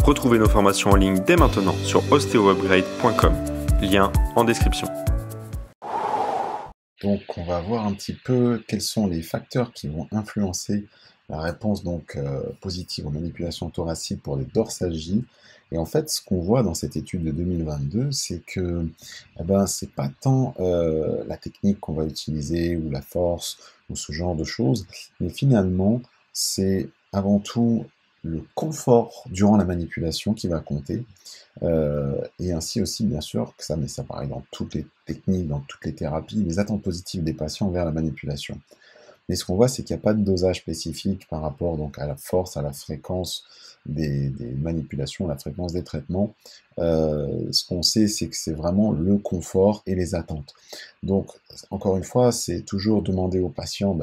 Retrouvez nos formations en ligne dès maintenant sur osteoupgrade.com. Lien en description. Donc, on va voir un petit peu quels sont les facteurs qui vont influencer la réponse positive aux manipulations thoraciques pour les dorsalgies. Et en fait, ce qu'on voit dans cette étude de 2022, c'est que c'est pas tant la technique qu'on va utiliser ou la force ou ce genre de choses, mais finalement, c'est avant tout le confort durant la manipulation qui va compter. Et ainsi aussi, bien sûr, mais ça paraît dans toutes les techniques, dans toutes les thérapies, les attentes positives des patients vers la manipulation. Mais ce qu'on voit, c'est qu'il n'y a pas de dosage spécifique par rapport donc, à la force, à la fréquence des manipulations, à la fréquence des traitements. Ce qu'on sait, c'est que c'est vraiment le confort et les attentes. Donc, encore une fois, c'est toujours demander au patient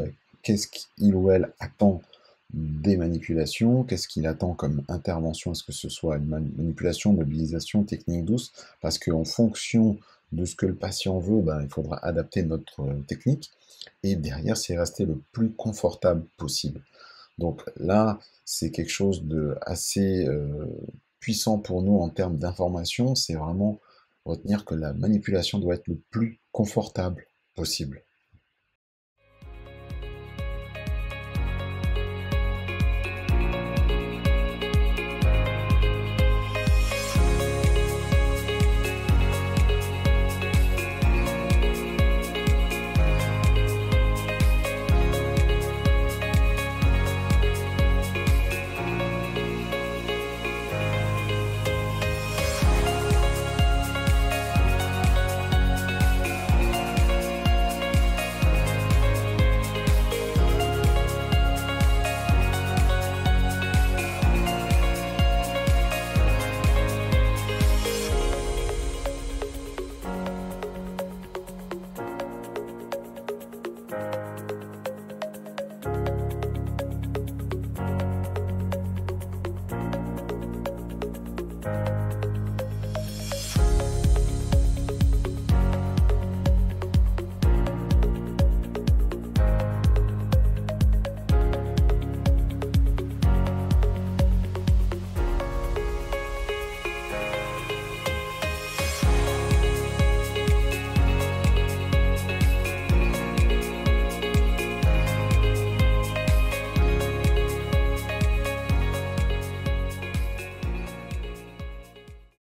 qu'est-ce qu'il ou elle attend des manipulations, qu'est-ce qu'il attend comme intervention, est-ce que ce soit une manipulation, mobilisation, technique douce, parce qu'en fonction de ce que le patient veut, il faudra adapter notre technique, et derrière, c'est rester le plus confortable possible. Donc là, c'est quelque chose de assez puissant pour nous en termes d'information, c'est vraiment retenir que la manipulation doit être le plus confortable possible.